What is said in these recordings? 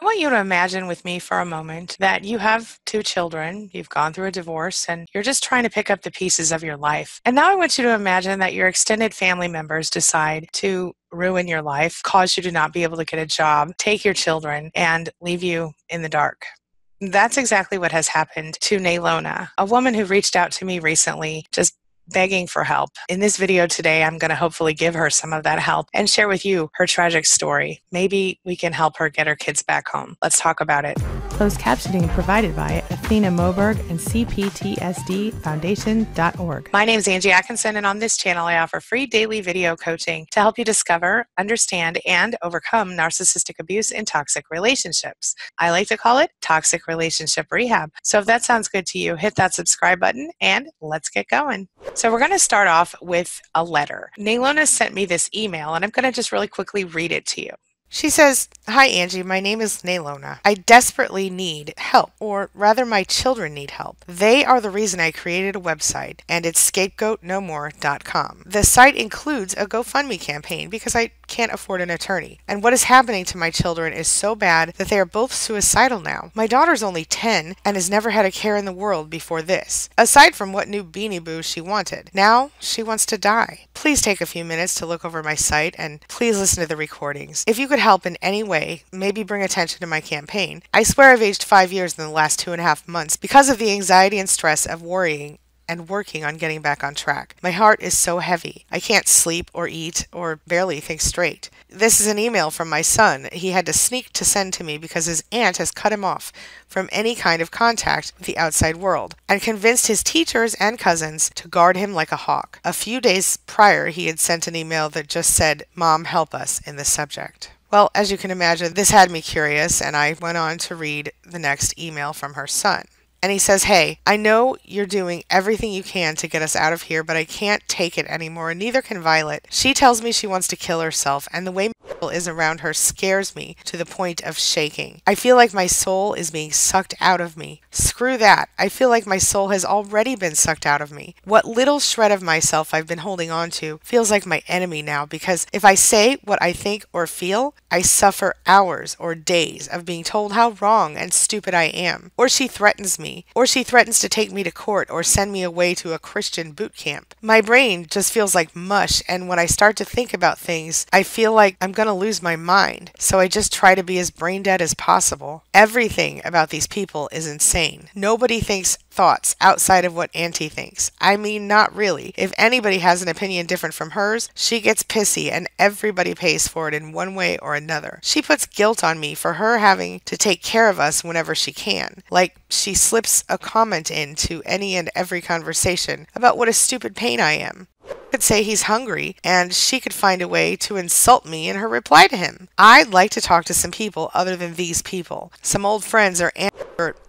I want you to imagine with me for a moment that you have two children, you've gone through a divorce, and you're just trying to pick up the pieces of your life. And now I want you to imagine that your extended family members decide to ruin your life, cause you to not be able to get a job, take your children, and leave you in the dark. That's exactly what has happened to Nalona, a woman who reached out to me recently, just begging for help. In this video today, I'm going to hopefully give her some of that help and share with you her tragic story. Maybe we can help her get her kids back home. Let's talk about it. Closed captioning provided by Athena Moberg and CPTSDFoundation.org. My name is Angie Atkinson, and on this channel, I offer free daily video coaching to help you discover, understand, and overcome narcissistic abuse in toxic relationships. I like to call it toxic relationship rehab. So if that sounds good to you, hit that subscribe button and let's get going. So we're going to start off with a letter. Nalona sent me this email, and I'm going to just really quickly read it to you. She says, "Hi Angie, my name is Nalona. I desperately need help, or rather my children need help. They are the reason I created a website, and it's scapegoatnomore.com. The site includes a GoFundMe campaign because I can't afford an attorney. And what is happening to my children is so bad that they are both suicidal now. My daughter's only 10 and has never had a care in the world before this, aside from what new Beanie Boo she wanted. Now she wants to die. Please take a few minutes to look over my site and please listen to the recordings. If you could help in any way, maybe bring attention to my campaign. I swear I've aged 5 years in the last 2.5 months because of the anxiety and stress of worrying and working on getting back on track. My heart is so heavy. I can't sleep or eat or barely think straight. This is an email from my son. He had to sneak to send to me because his aunt has cut him off from any kind of contact with the outside world and convinced his teachers and cousins to guard him like a hawk. A few days prior, he had sent an email that just said, 'Mom, help us,' in the subject." Well, as you can imagine, this had me curious, and I went on to read the next email from her son. And he says, "Hey, I know you're doing everything you can to get us out of here, but I can't take it anymore, and neither can Violet. She tells me she wants to kill herself, and the way Michael is around her scares me to the point of shaking. I feel like my soul is being sucked out of me. Screw that. I feel like my soul has already been sucked out of me. What little shred of myself I've been holding on to feels like my enemy now, because if I say what I think or feel, I suffer hours or days of being told how wrong and stupid I am. Or she threatens me. Or she threatens to take me to court or send me away to a Christian boot camp. My brain just feels like mush, and when I start to think about things, I feel like I'm going to lose my mind. So I just try to be as brain dead as possible. Everything about these people is insane. Nobody thinks thoughts outside of what Auntie thinks. I mean, not really. If anybody has an opinion different from hers, she gets pissy and everybody pays for it in one way or another. She puts guilt on me for her having to take care of us whenever she can. Like, she slips a comment into any and every conversation about what a stupid pain I am. Could say he's hungry, and she could find a way to insult me in her reply to him. I'd like to talk to some people other than these people. Some old friends or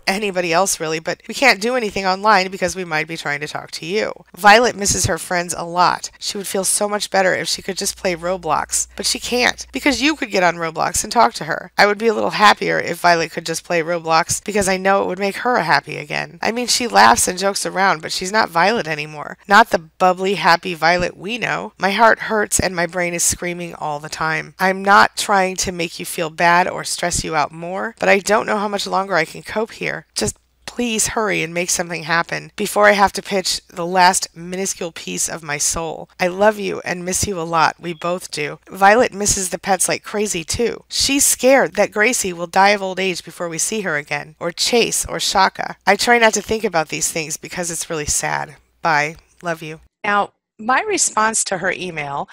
anybody else really, but we can't do anything online because we might be trying to talk to you. Violet misses her friends a lot. She would feel so much better if she could just play Roblox, but she can't because you could get on Roblox and talk to her. I would be a little happier if Violet could just play Roblox because I know it would make her happy again. I mean, she laughs and jokes around, but she's not Violet anymore. Not the bubbly, happy Violet we know. My heart hurts and my brain is screaming all the time. I'm not trying to make you feel bad or stress you out more, but I don't know how much longer I can cope here. Just please hurry and make something happen before I have to pitch the last minuscule piece of my soul. I love you and miss you a lot. We both do. Violet misses the pets like crazy too. She's scared that Gracie will die of old age before we see her again, or Chase or Shaka. I try not to think about these things because it's really sad. Bye. Love you." Now, my response to her email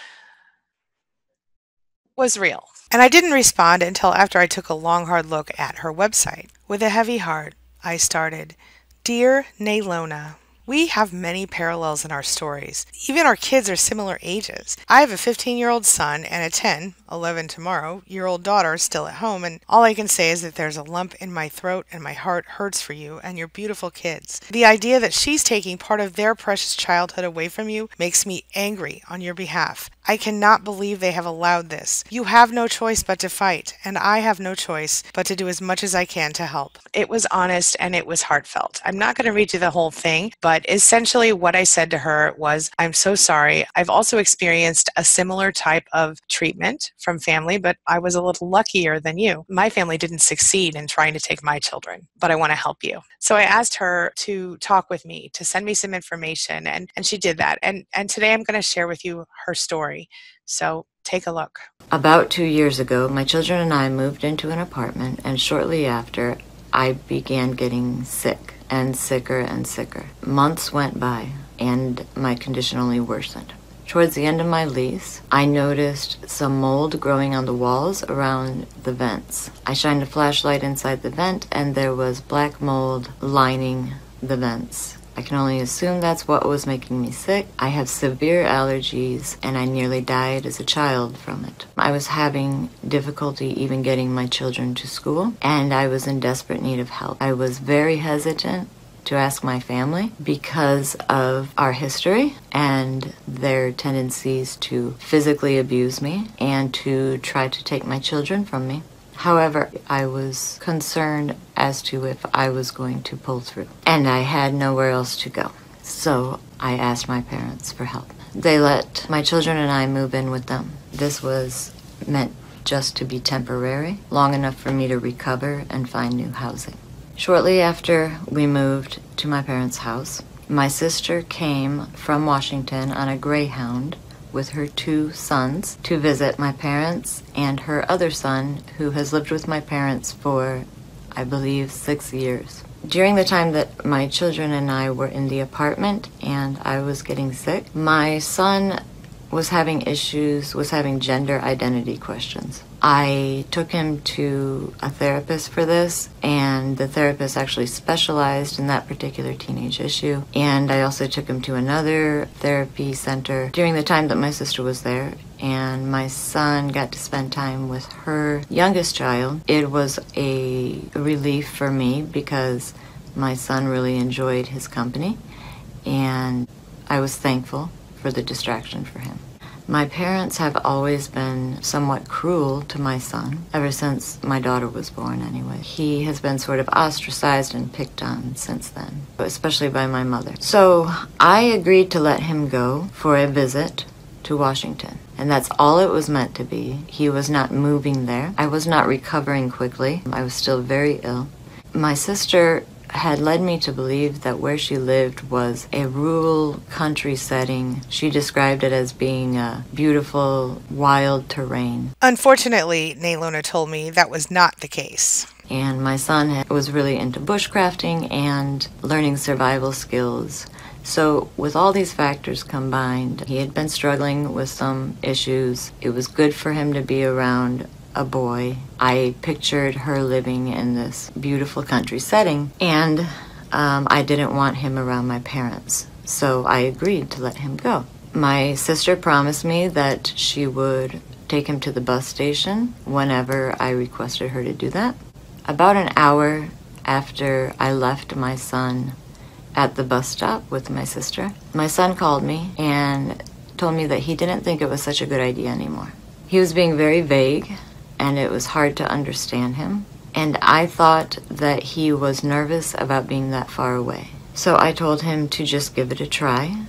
was real. And I didn't respond until after I took a long, hard look at her website. With a heavy heart, I started, "Dear Nalona, we have many parallels in our stories. Even our kids are similar ages. I have a 15-year-old son and a 11 tomorrow-year-old daughter still at home, and all I can say is that there's a lump in my throat and my heart hurts for you and your beautiful kids. The idea that she's taking part of their precious childhood away from you makes me angry on your behalf. I cannot believe they have allowed this. You have no choice but to fight, and I have no choice but to do as much as I can to help." It was honest and it was heartfelt. I'm not going to read you the whole thing, but But essentially, what I said to her was, I'm so sorry. I've also experienced a similar type of treatment from family, but I was a little luckier than you. My family didn't succeed in trying to take my children, but I want to help you. So I asked her to talk with me, to send me some information, and she did that. And today I'm going to share with you her story. So take a look. About 2 years ago, my children and I moved into an apartment, and shortly after, I began getting sick and sicker and sicker. Months went by, and my condition only worsened. Towards the end of my lease, I noticed some mold growing on the walls around the vents. I shined a flashlight inside the vent, and there was black mold lining the vents. I can only assume that's what was making me sick. I have severe allergies, and I nearly died as a child from it. I was having difficulty even getting my children to school, and I was in desperate need of help. I was very hesitant to ask my family because of our history and their tendencies to physically abuse me and to try to take my children from me. However, I was concerned as to if I was going to pull through, and I had nowhere else to go. So I asked my parents for help. They let my children and I move in with them. This was meant just to be temporary, long enough for me to recover and find new housing. Shortly after we moved to my parents' house, my sister came from Washington on a Greyhound with her 2 sons to visit my parents and her other son, who has lived with my parents for, I believe, 6 years. During the time that my children and I were in the apartment and I was getting sick, my son was having issues, was having gender identity questions. I took him to a therapist for this, and the therapist actually specialized in that particular teenage issue. And I also took him to another therapy center during the time that my sister was there, and my son got to spend time with her youngest child. It was a relief for me because my son really enjoyed his company, and I was thankful for the distraction for him. My parents have always been somewhat cruel to my son, ever since my daughter was born anyway. He has been sort of ostracized and picked on since then, especially by my mother. So I agreed to let him go for a visit to Washington, and that's all it was meant to be. He was not moving there. I was not recovering quickly. I was still very ill. My sister had led me to believe that where she lived was a rural country setting. She described it as being a beautiful, wild terrain. Unfortunately, Nalona told me that was not the case. And my son was really into bushcrafting and learning survival skills. So with all these factors combined, he had been struggling with some issues. It was good for him to be around a boy. I pictured her living in this beautiful country setting, and I didn't want him around my parents, so I agreed to let him go. My sister promised me that she would take him to the bus station whenever I requested her to do that. About an hour after I left my son at the bus stop with my sister, my son called me and told me that he didn't think it was such a good idea anymore. He was being very vague, and it was hard to understand him. And I thought that he was nervous about being that far away. So I told him to just give it a try,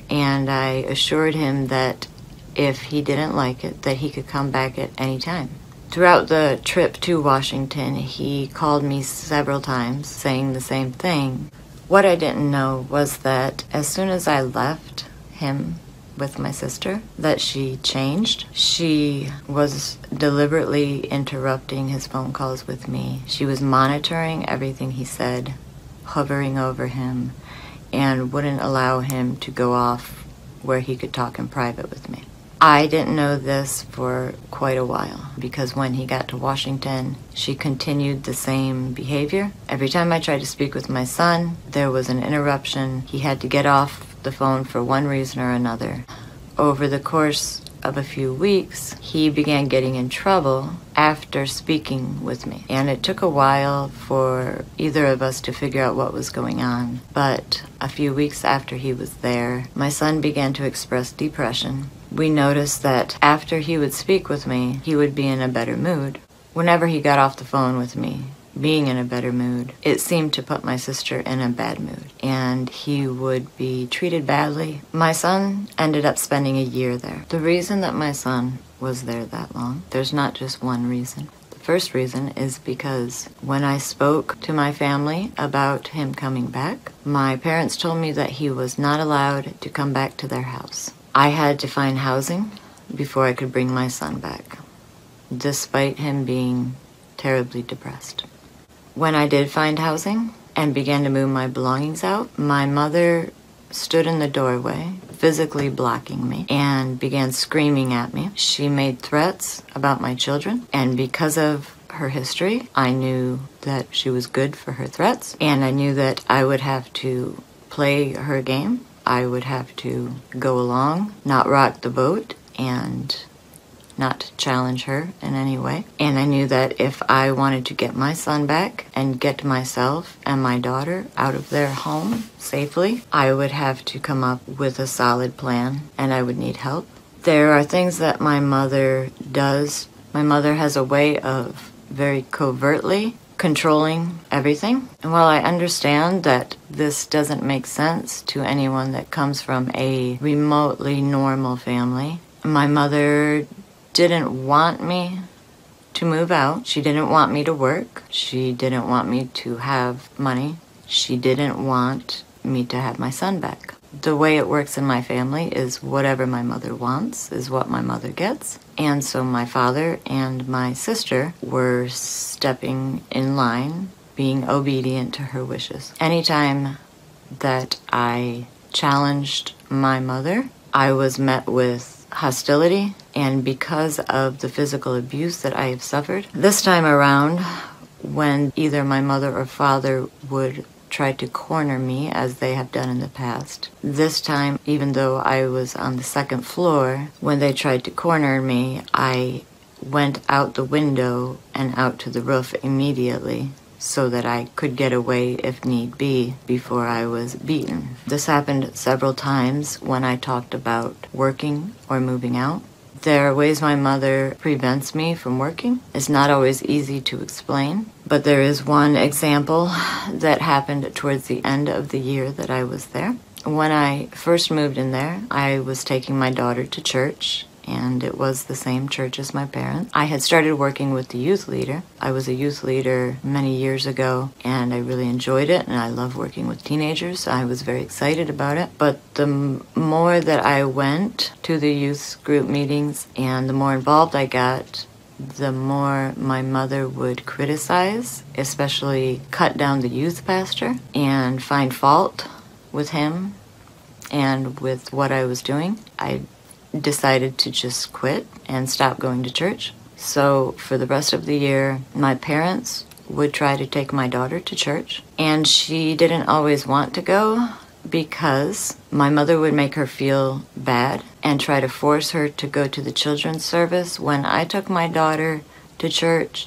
and I assured him that if he didn't like it, that he could come back at any time. Throughout the trip to Washington, he called me several times saying the same thing. What I didn't know was that as soon as I left him with my sister, that she changed. She was deliberately interrupting his phone calls with me. She was monitoring everything he said, hovering over him, and wouldn't allow him to go off where he could talk in private with me. I didn't know this for quite a while, because when he got to Washington, she continued the same behavior. Every time I tried to speak with my son, there was an interruption. He had to get off the phone for one reason or another. Over the course of a few weeks, he began getting in trouble after speaking with me. And it took a while for either of us to figure out what was going on. But a few weeks after he was there, my son began to express depression. We noticed that after he would speak with me, he would be in a better mood. Whenever he got off the phone with me, being in a better mood, it seemed to put my sister in a bad mood, and he would be treated badly. My son ended up spending a year there. The reason that my son was there that long, there's not just one reason. The first reason is because when I spoke to my family about him coming back, my parents told me that he was not allowed to come back to their house. I had to find housing before I could bring my son back, despite him being terribly depressed. When I did find housing and began to move my belongings out, my mother stood in the doorway, physically blocking me, and began screaming at me. She made threats about my children, and because of her history, I knew that she was good for her threats, and I knew that I would have to play her game. I would have to go along, not rock the boat, and not challenge her in any way. And I knew that if I wanted to get my son back and get myself and my daughter out of their home safely, I would have to come up with a solid plan, and I would need help. There are things that my mother does. My mother has a way of very covertly controlling everything. And while I understand that this doesn't make sense to anyone that comes from a remotely normal family, my mother didn't want me to move out. She didn't want me to work. She didn't want me to have money. She didn't want me to have my son back. The way it works in my family is whatever my mother wants is what my mother gets. And so my father and my sister were stepping in line, being obedient to her wishes. Anytime that I challenged my mother, I was met with hostility, and because of the physical abuse that I have suffered, this time around, when either my mother or father would try to corner me, as they have done in the past, this time, even though I was on the second floor, when they tried to corner me, I went out the window and out to the roof immediately, so that I could get away if need be before I was beaten. This happened several times when I talked about working or moving out. There are ways my mother prevents me from working. It's not always easy to explain, but there is one example that happened towards the end of the year that I was there. When I first moved in there, I was taking my daughter to church, and it was the same church as my parents. I had started working with the youth leader. I was a youth leader many years ago, and I really enjoyed it, and I love working with teenagers. So I was very excited about it. But the more that I went to the youth group meetings and the more involved I got, the more my mother would criticize, especially cut down the youth pastor and find fault with him and with what I was doing. I decided to just quit and stop going to church. So for the rest of the year, my parents would try to take my daughter to church, and she didn't always want to go because my mother would make her feel bad and try to force her to go to the children's service. When I took my daughter to church,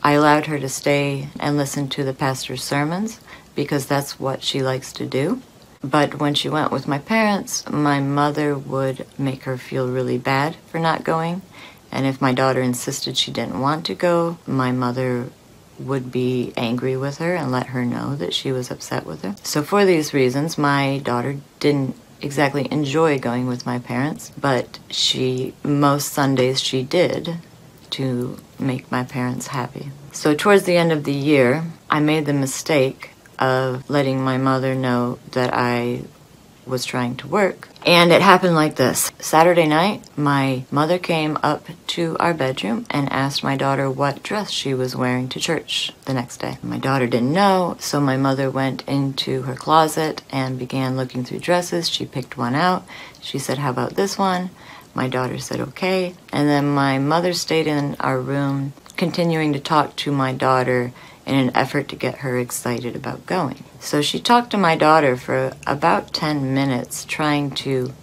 I allowed her to stay and listen to the pastor's sermons because that's what she likes to do. But when she went with my parents, my mother would make her feel really bad for not going. And if my daughter insisted she didn't want to go, my mother would be angry with her and let her know that she was upset with her. So for these reasons, my daughter didn't exactly enjoy going with my parents, but most Sundays she did to make my parents happy. So towards the end of the year, I made the mistake of letting my mother know that I was trying to work. And it happened like this. Saturday night, my mother came up to our bedroom and asked my daughter what dress she was wearing to church the next day. My daughter didn't know, so my mother went into her closet and began looking through dresses. She picked one out. She said, "How about this one?" My daughter said, "Okay." And then my mother stayed in our room, continuing to talk to my daughter in an effort to get her excited about going. So she talked to my daughter for about 10 minutes, trying to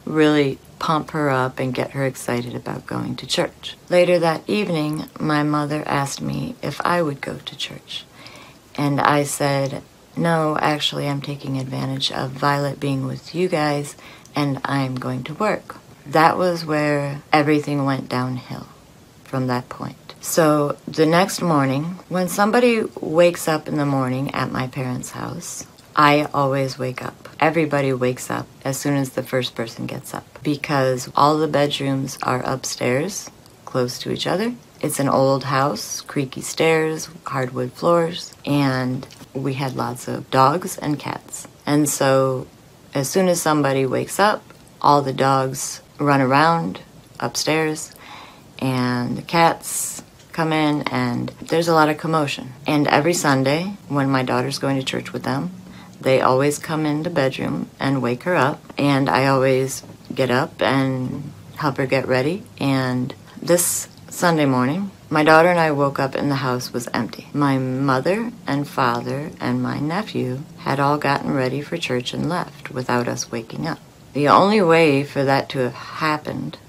really pump her up and get her excited about going to church. Later that evening, my mother asked me if I would go to church. And I said, "No, actually, I'm taking advantage of Violet being with you guys, and I'm going to work." That was where everything went downhill from that point. So the next morning, when somebody wakes up in the morning at my parents' house, I always wake up. Everybody wakes up as soon as the first person gets up because all the bedrooms are upstairs, close to each other. It's an old house, creaky stairs, hardwood floors, and we had lots of dogs and cats. And so as soon as somebody wakes up, all the dogs run around upstairs and the cats come in and there's a lot of commotion. And every Sunday when my daughter's going to church with them, they always come in the bedroom and wake her up, and I always get up and help her get ready. And this Sunday morning, my daughter and I woke up and the house was empty. My mother and father and my nephew had all gotten ready for church and left without us waking up. The only way for that to have happened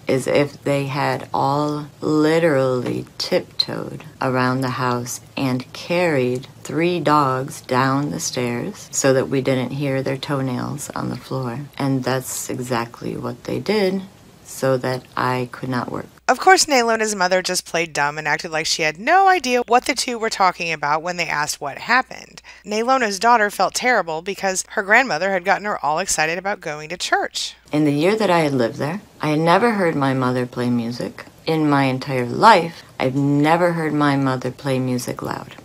is if they had all literally tiptoed around the house and carried 3 dogs down the stairs so that we didn't hear their toenails on the floor. And that's exactly what they did so that I could not work. Of course, Nalona's mother just played dumb and acted like she had no idea what the two were talking about when they asked what happened. Nalona's daughter felt terrible because her grandmother had gotten her all excited about going to church. In the year that I had lived there, I had never heard my mother play music. In my entire life, I've never heard my mother play music loud.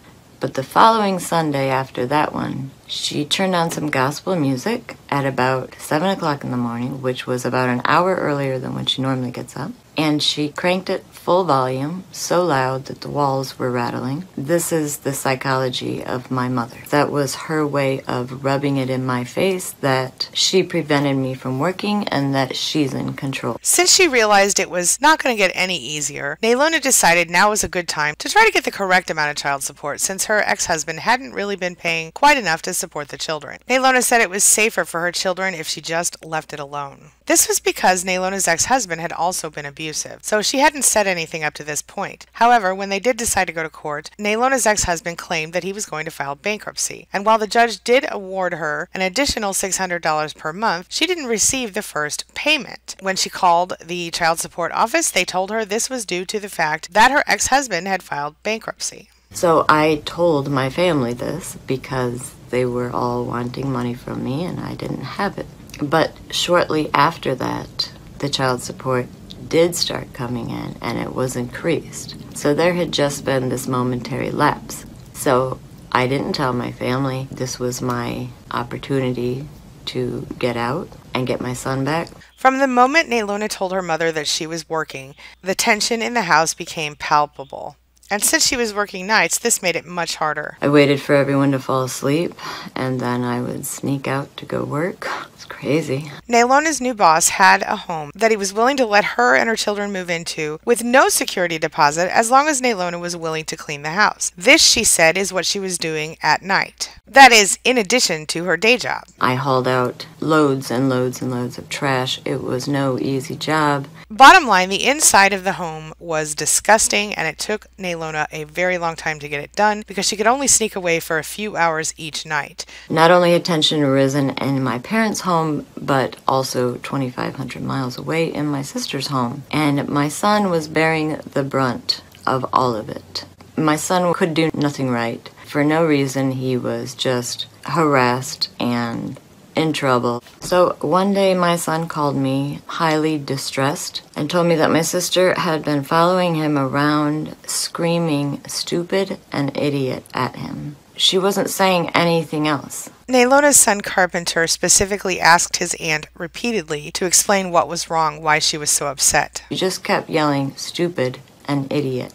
But the following Sunday after that one, she turned on some gospel music at about 7 o'clock in the morning, which was about an hour earlier than when she normally gets up. And she cranked it full volume, so loud that the walls were rattling. This is the psychology of my mother. That was her way of rubbing it in my face that she prevented me from working and that she's in control. Since she realized it was not going to get any easier, Nalona decided now was a good time to try to get the correct amount of child support since her ex-husband hadn't really been paying quite enough to support the children. Nalona said it was safer for her children if she just left it alone. This was because Nalona's ex-husband had also been abusive, so she hadn't said anything up to this point. However, when they did decide to go to court, Nalona's ex-husband claimed that he was going to file bankruptcy, and while the judge did award her an additional $600 per month, she didn't receive the first payment. When she called the child support office, they told her this was due to the fact that her ex-husband had filed bankruptcy. So I told my family this because they were all wanting money from me and I didn't have it. But shortly after that, the child support did start coming in and it was increased. So there had just been this momentary lapse. So I didn't tell my family. This was my opportunity to get out and get my son back. From the moment Nalona told her mother that she was working, the tension in the house became palpable. And since she was working nights, this made it much harder. I waited for everyone to fall asleep, and then I would sneak out to go work. It's crazy. Nalona's new boss had a home that he was willing to let her and her children move into with no security deposit as long as Nalona was willing to clean the house. This, she said, is what she was doing at night. That is, in addition to her day job. I hauled out loads and loads and loads of trash. It was no easy job. Bottom line, the inside of the home was disgusting, and it took Nalona a very long time to get it done because she could only sneak away for a few hours each night. Not only had tension arisen in my parents' home, but also 2,500 miles away in my sister's home. And my son was bearing the brunt of all of it. My son could do nothing right. For no reason, he was just harassed and in trouble. So one day my son called me highly distressed and told me that my sister had been following him around screaming stupid and idiot at him. She wasn't saying anything else. Nalona's son Carpenter specifically asked his aunt repeatedly to explain what was wrong, why she was so upset. She just kept yelling stupid and idiot.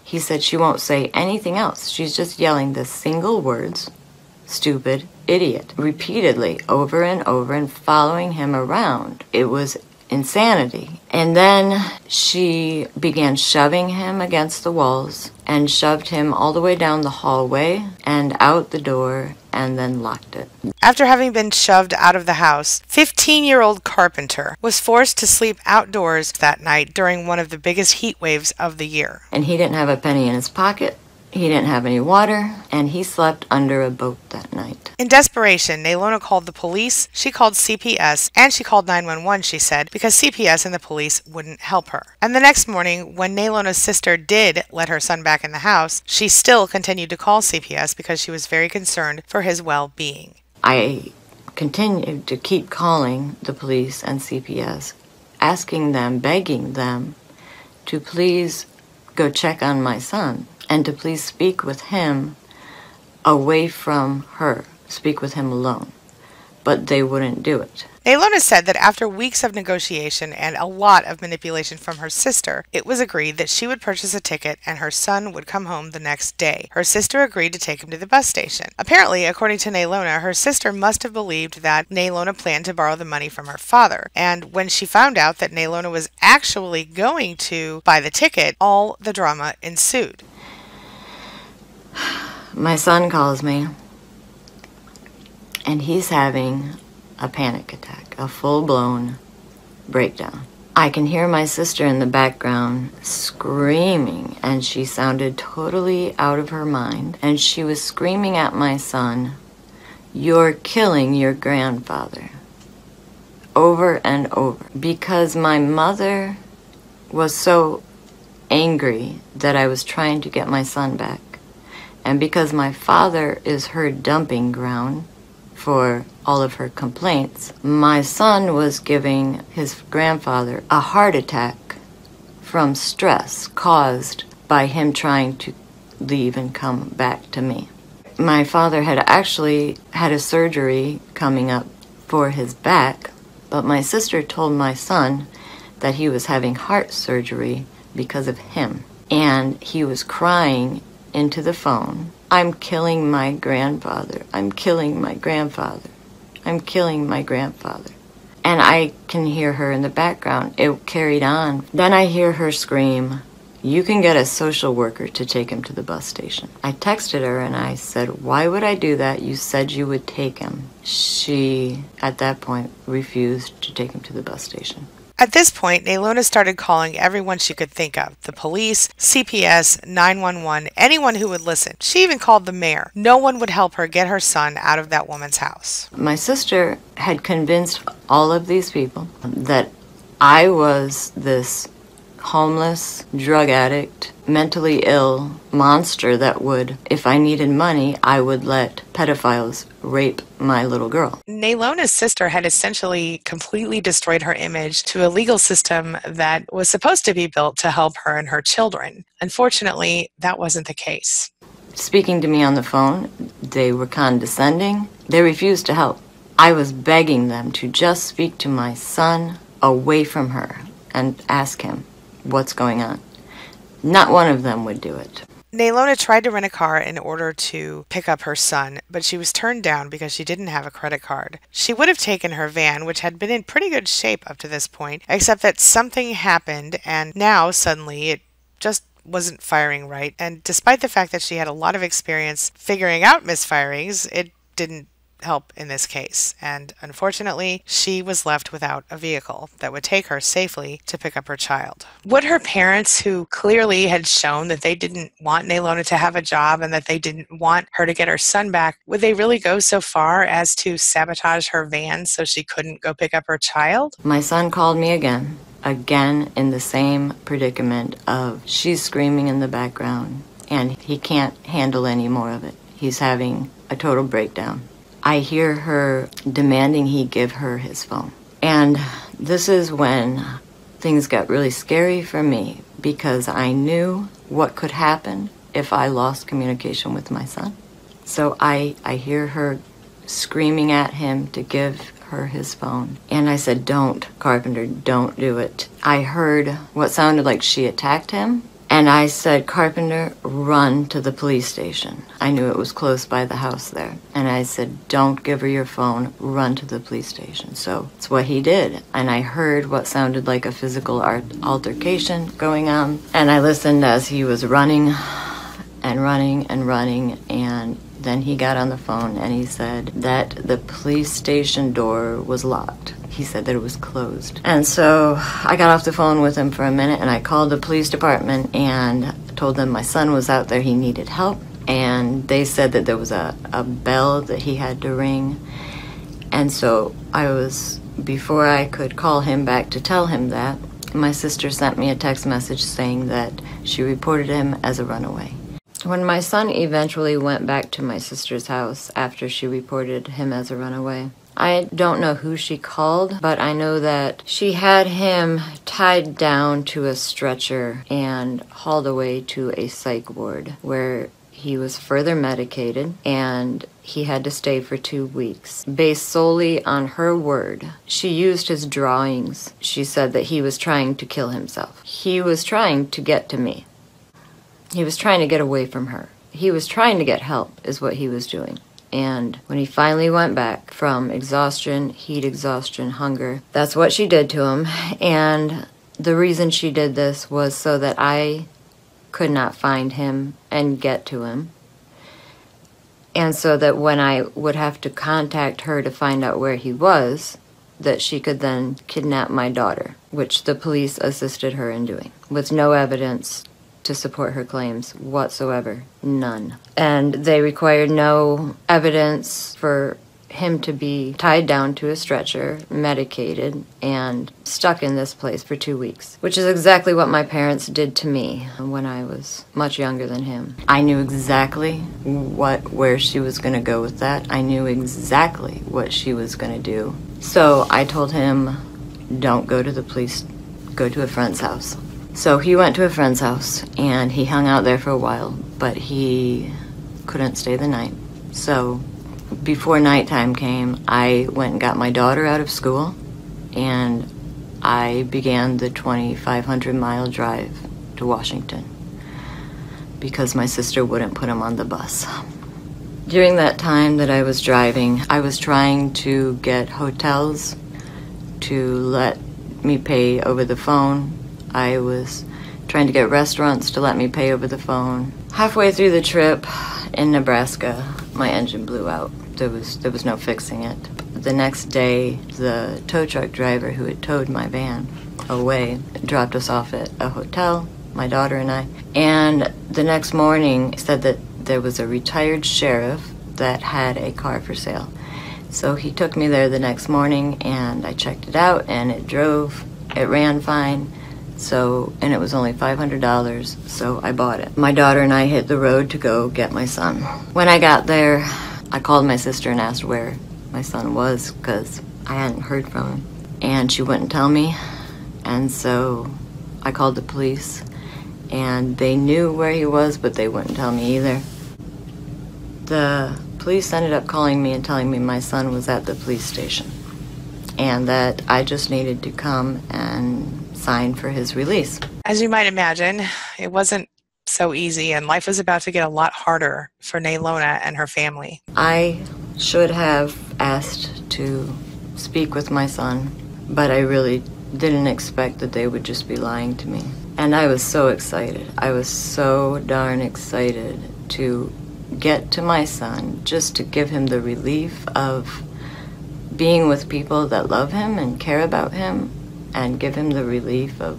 He said she won't say anything else. She's just yelling the single words, stupid, idiot, repeatedly, over and following him around. It was insanity. And then she began shoving him against the walls and shoved him all the way down the hallway and out the door and then locked it. After having been shoved out of the house, 15-year-old Carpenter was forced to sleep outdoors that night during one of the biggest heat waves of the year. And he didn't have a penny in his pocket. He didn't have any water, and he slept under a boat that night. In desperation, Nalona called the police, she called CPS, and she called 911, she said, because CPS and the police wouldn't help her. And the next morning, when Nalona's sister did let her son back in the house, she still continued to call CPS because she was very concerned for his well-being. I continued to keep calling the police and CPS, asking them, begging them to please go check on my son and to please speak with him away from her, speak with him alone. But they wouldn't do it. Nalona said that after weeks of negotiation and a lot of manipulation from her sister, it was agreed that she would purchase a ticket and her son would come home the next day. Her sister agreed to take him to the bus station. Apparently, according to Nalona, her sister must have believed that Nalona planned to borrow the money from her father. And when she found out that Nalona was actually going to buy the ticket, all the drama ensued. My son calls me, and he's having a panic attack, a full-blown breakdown. I can hear my sister in the background screaming, and she sounded totally out of her mind. And she was screaming at my son, "You're killing your grandfather," over and over. Because my mother was so angry that I was trying to get my son back. And because my father is her dumping ground for all of her complaints, my son was giving his grandfather a heart attack from stress caused by him trying to leave and come back to me. My father had actually had a surgery coming up for his back, but my sister told my son that he was having heart surgery because of him. And he was crying into the phone, "I'm killing my grandfather. I'm killing my grandfather. I'm killing my grandfather." And I can hear her in the background. It carried on. Then I hear her scream, "You can get a social worker to take him to the bus station." I texted her and I said, "Why would I do that? You said you would take him." She, at that point, refused to take him to the bus station. At this point, Nalona started calling everyone she could think of, the police, CPS, 911, anyone who would listen. She even called the mayor. No one would help her get her son out of that woman's house. My sister had convinced all of these people that I was this homeless, drug addict, mentally ill monster that would, if I needed money, I would let pedophiles rape my little girl. Nalona's sister had essentially completely destroyed her image to a legal system that was supposed to be built to help her and her children. Unfortunately, that wasn't the case. Speaking to me on the phone, they were condescending. They refused to help. I was begging them to just speak to my son away from her and ask him what's going on. Not one of them would do it. Nalona tried to rent a car in order to pick up her son, but she was turned down because she didn't have a credit card. She would have taken her van, which had been in pretty good shape up to this point, except that something happened and now suddenly it just wasn't firing right. And despite the fact that she had a lot of experience figuring out misfirings, it didn't help in this case, and unfortunately she was left without a vehicle that would take her safely to pick up her child. Would her parents, who clearly had shown that they didn't want Nalona to have a job and that they didn't want her to get her son back, would they really go so far as to sabotage her van so she couldn't go pick up her child? My son called me again in the same predicament of she's screaming in the background and he can't handle any more of it. He's having a total breakdown. I hear her demanding he give her his phone. And this is when things got really scary for me because I knew what could happen if I lost communication with my son. So I hear her screaming at him to give her his phone. And I said, "Don't, Carpenter, don't do it." I heard what sounded like she attacked him. And I said, "Carpenter, run to the police station." I knew it was close by the house there. And I said, "Don't give her your phone, run to the police station." So it's what he did. And I heard what sounded like a physical altercation going on. And I listened as he was running and running and running. And then he got on the phone and he said that the police station door was locked. He said that it was closed. And so I got off the phone with him for a minute and I called the police department and told them my son was out there, he needed help, and they said that there was a bell that he had to ring. And so before I could call him back to tell him that, my sister sent me a text message saying that she reported him as a runaway. When my son eventually went back to my sister's house after she reported him as a runaway, I don't know who she called, but I know that she had him tied down to a stretcher and hauled away to a psych ward where he was further medicated, and he had to stay for 2 weeks. Based solely on her word, she used his drawings. She said that he was trying to kill himself. He was trying to get to me. He was trying to get away from her. He was trying to get help, is what he was doing. And when he finally went back from exhaustion, heat exhaustion, hunger, that's what she did to him. And the reason she did this was so that I could not find him and get to him. And so that when I would have to contact her to find out where he was, that she could then kidnap my daughter, which the police assisted her in doing, with no evidence to support her claims whatsoever. None. And they required no evidence for him to be tied down to a stretcher, medicated, and stuck in this place for 2 weeks, which is exactly what my parents did to me when I was much younger than him. I knew exactly where she was going to go with that. I knew exactly what she was going to do. So I told him, don't go to the police, go to a friend's house. So he went to a friend's house, and he hung out there for a while, but he couldn't stay the night. So before nighttime came, I went and got my daughter out of school, and I began the 2,500-mile drive to Washington because my sister wouldn't put him on the bus. During that time that I was driving, I was trying to get hotels to let me pay over the phone. I was trying to get restaurants to let me pay over the phone. Halfway through the trip in Nebraska, my engine blew out. There was no fixing it. The next day, the tow truck driver who had towed my van away dropped us off at a hotel, my daughter and I. And the next morning, said that there was a retired sheriff that had a car for sale. So he took me there the next morning, and I checked it out, and it drove. It ran fine. And it was only $500, so I bought it. My daughter and I hit the road to go get my son. When I got there, I called my sister and asked where my son was because I hadn't heard from him. And she wouldn't tell me, and so I called the police, and they knew where he was, but they wouldn't tell me either. The police ended up calling me and telling me my son was at the police station, and that I just needed to come and sign for his release. As you might imagine, it wasn't so easy, and life was about to get a lot harder for Nalona and her family. I should have asked to speak with my son, but I really didn't expect that they would just be lying to me. And I was so excited. I was so darn excited to get to my son, just to give him the relief of being with people that love him and care about him, and give him the relief of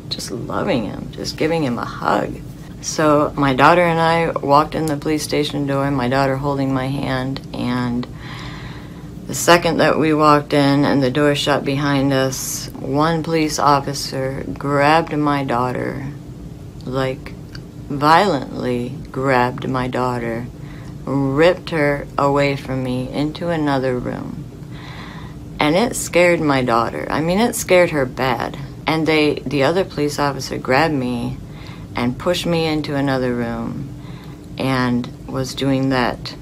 just loving him, just giving him a hug. So my daughter and I walked in the police station door, my daughter holding my hand, and the second that we walked in and the door shut behind us, one police officer grabbed my daughter, like violently grabbed my daughter, ripped her away from me into another room. And it scared my daughter. I mean, it scared her bad. And the other police officer grabbed me and pushed me into another room and was doing that,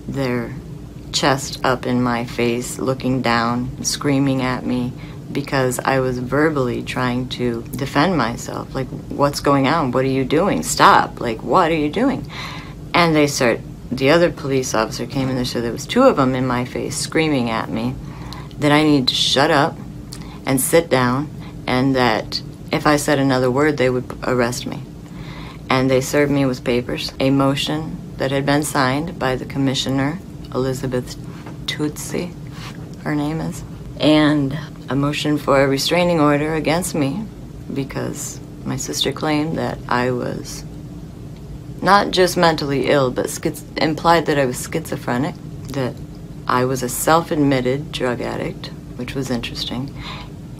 their chest up in my face, looking down, screaming at me because I was verbally trying to defend myself. Like, what's going on? What are you doing? Stop. Like, what are you doing? And the other police officer came in there, so there was two of them in my face screaming at me that I needed to shut up and sit down, and that if I said another word, they would arrest me. And they served me with papers, a motion that had been signed by the commissioner, Elizabeth Tootsie, her name is, and a motion for a restraining order against me because My sister claimed that I was not just mentally ill, but implied that I was schizophrenic, that I was a self-admitted drug addict, which was interesting,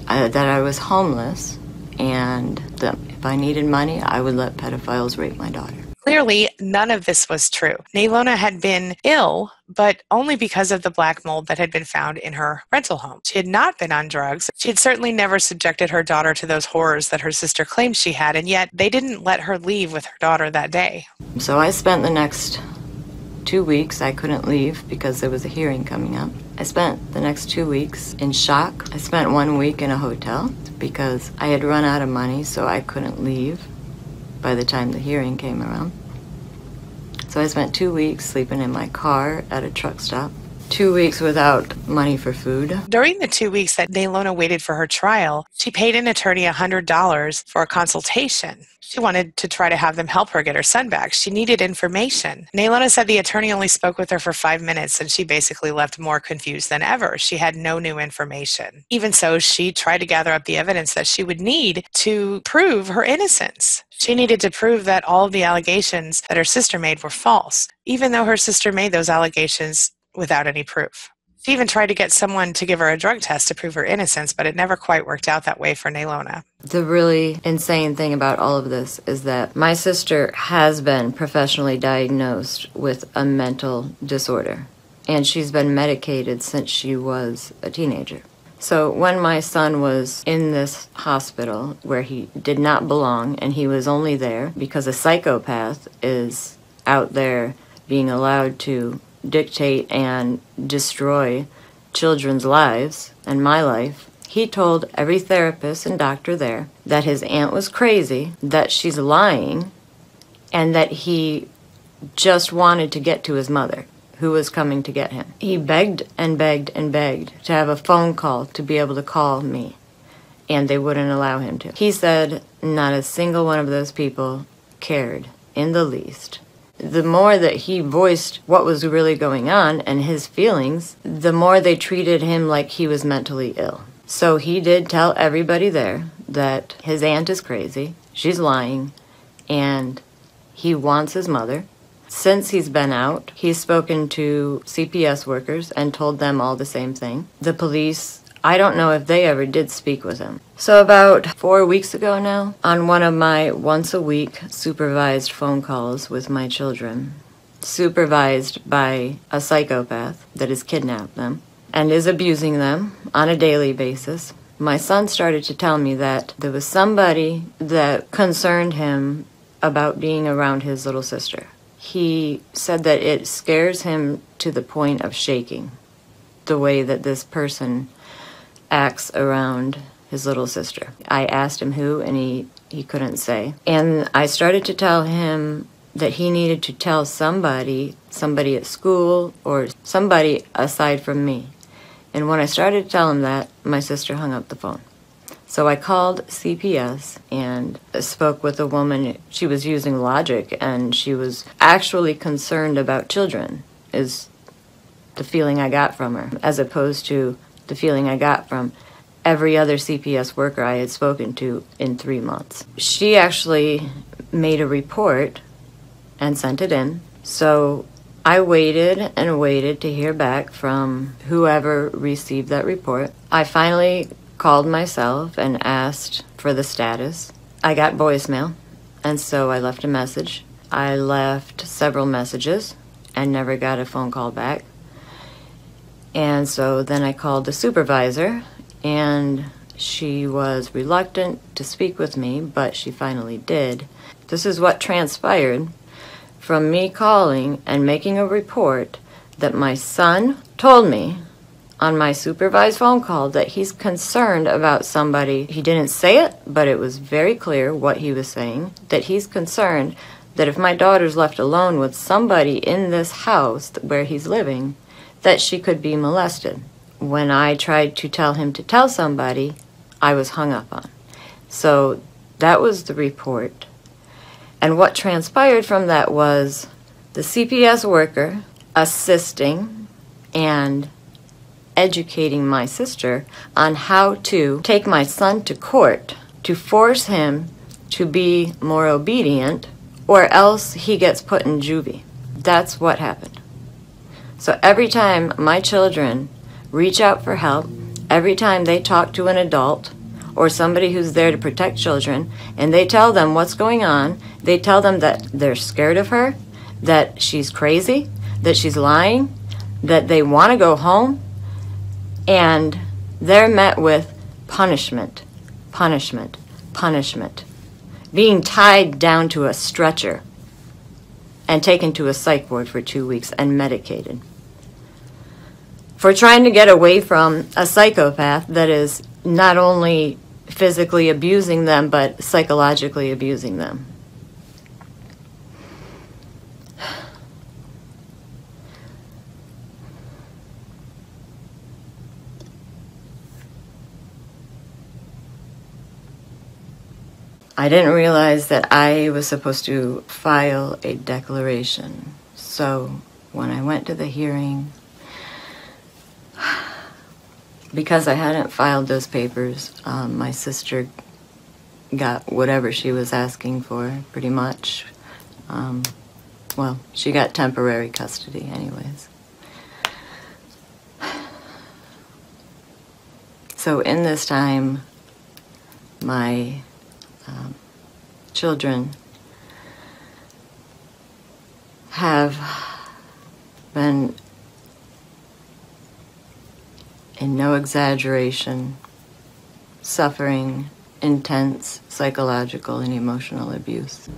that I was homeless, and that if I needed money, I would let pedophiles rape my daughter. Clearly, none of this was true. Nalona had been ill, but only because of the black mold that had been found in her rental home. She had not been on drugs. She had certainly never subjected her daughter to those horrors that her sister claimed she had, and yet they didn't let her leave with her daughter that day. So I spent the next 2 weeks, I couldn't leave because there was a hearing coming up. I spent the next 2 weeks in shock. I spent 1 week in a hotel because I had run out of money, so I couldn't leave by the time the hearing came around. So I spent 2 weeks sleeping in my car at a truck stop. 2 weeks without money for food. During the 2 weeks that Nalona waited for her trial, she paid an attorney $100 for a consultation. She wanted to try to have them help her get her son back. She needed information. Nalona said the attorney only spoke with her for 5 minutes, and she basically left more confused than ever. She had no new information. Even so, she tried to gather up the evidence that she would need to prove her innocence. She needed to prove that all of the allegations that her sister made were false, even though her sister made those allegations without any proof. She even tried to get someone to give her a drug test to prove her innocence, but it never quite worked out that way for Nalona. The really insane thing about all of this is that my sister has been professionally diagnosed with a mental disorder, and she's been medicated since she was a teenager. So when my son was in this hospital where he did not belong, and he was only there because a psychopath is out there being allowed to dictate and destroy children's lives and my life, he told every therapist and doctor there that his aunt was crazy, that she's lying, and that he just wanted to get to his mother, who was coming to get him. He begged and begged and begged to have a phone call to be able to call me, and they wouldn't allow him to. He said not a single one of those people cared in the least. The more that he voiced what was really going on and his feelings, the more they treated him like he was mentally ill. So he did tell everybody there that his aunt is crazy, she's lying, and he wants his mother. Since he's been out, he's spoken to CPS workers and told them all the same thing. The police, I don't know if they ever did speak with him. So about 4 weeks ago now, on one of my once-a-week supervised phone calls with my children, supervised by a psychopath that has kidnapped them and is abusing them on a daily basis, my son started to tell me that there was somebody that concerned him about being around his little sister. He said that it scares him to the point of shaking, the way that this person acts around his little sister. I asked him who, and he couldn't say. And I started to tell him that he needed to tell somebody at school, or somebody aside from me. And when I started to tell him that, my sister hung up the phone. So I called CPS and spoke with a woman. She was using logic, and she was actually concerned about children, is the feeling I got from her, as opposed to the feeling I got from every other CPS worker I had spoken to in 3 months. She actually made a report and sent it in. So I waited and waited to hear back from whoever received that report. I finally called myself and asked for the status. I got voicemail, and so I left a message. I left several messages and never got a phone call back. And so then I called the supervisor, and she was reluctant to speak with me, but she finally did. This is what transpired from me calling and making a report that my son told me on my supervised phone call that he's concerned about somebody. He didn't say it, but it was very clear what he was saying, that he's concerned that if my daughter's left alone with somebody in this house where he's living, that she could be molested. When I tried to tell him to tell somebody, I was hung up on. So that was the report. And what transpired from that was the CPS worker assisting and educating my sister on how to take my son to court to force him to be more obedient, or else he gets put in juvie. That's what happened. So every time my children reach out for help, every time they talk to an adult or somebody who's there to protect children, and they tell them what's going on, they tell them that they're scared of her, that she's crazy, that she's lying, that they want to go home, and they're met with punishment, punishment, punishment. Being tied down to a stretcher and taken to a psych ward for 2 weeks and medicated. For trying to get away from a psychopath that is not only physically abusing them, but psychologically abusing them. I didn't realize that I was supposed to file a declaration. So when I went to the hearing, because I hadn't filed those papers, my sister got whatever she was asking for, pretty much. Well, she got temporary custody anyways. So in this time, my children have been, in no exaggeration, suffering intense psychological and emotional abuse.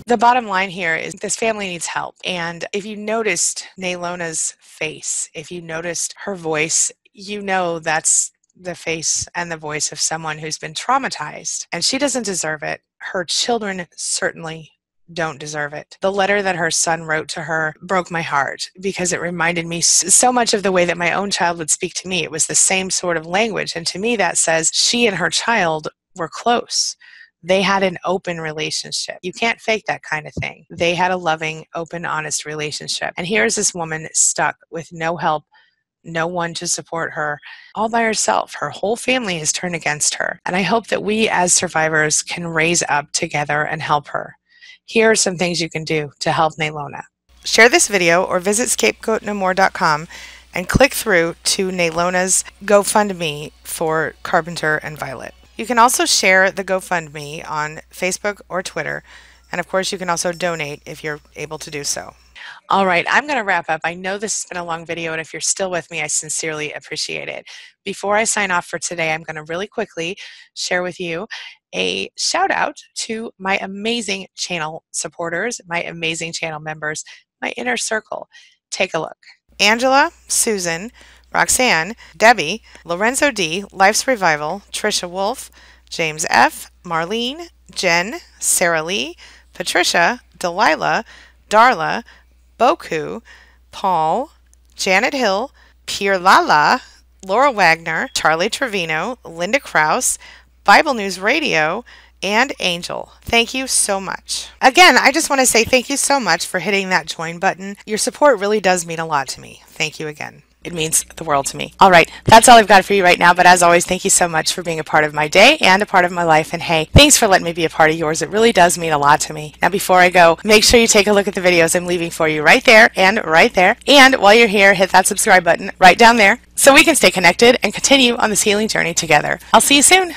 The bottom line here is this family needs help. And if you noticed Nalona's face, if you noticed her voice, you know that's the face and the voice of someone who's been traumatized. And she doesn't deserve it. Her children certainly don't deserve it. The letter that her son wrote to her broke my heart because it reminded me so much of the way that my own child would speak to me. It was the same sort of language. And to me, that says she and her child were close. They had an open relationship. You can't fake that kind of thing. They had a loving, open, honest relationship. And here's this woman stuck with no help, no one to support her, all by herself. Her whole family has turned against her. And I hope that we as survivors can raise up together and help her. Here are some things you can do to help Nalona. Share this video or visit scapegoatnomore.com and click through to Nalona's GoFundMe for Carpenter and Violet. You can also share the GoFundMe on Facebook or Twitter, and of course you can also donate if you're able to do so. All right, I'm going to wrap up. I know this has been a long video, and if you're still with me, I sincerely appreciate it. Before I sign off for today, I'm going to really quickly share with you a shout out to my amazing channel supporters, my amazing channel members, my inner circle. Take a look. Angela, Susan, Roxanne, Debbie, Lorenzo D, Life's Revival, Trisha Wolf, James F, Marlene, Jen, Sarah Lee, Patricia, Delilah, Darla, Boku, Paul, Janet Hill, Pierre Lala, Laura Wagner, Charlie Trevino, Linda Krause, Bible News Radio, and Angel. Thank you so much. Again, I just want to say thank you so much for hitting that join button. Your support really does mean a lot to me. Thank you again. It means the world to me. All right, that's all I've got for you right now, but as always, thank you so much for being a part of my day and a part of my life, and hey, thanks for letting me be a part of yours. It really does mean a lot to me. Now, before I go, make sure you take a look at the videos I'm leaving for you right there and right there, and while you're here, hit that subscribe button right down there so we can stay connected and continue on this healing journey together. I'll see you soon.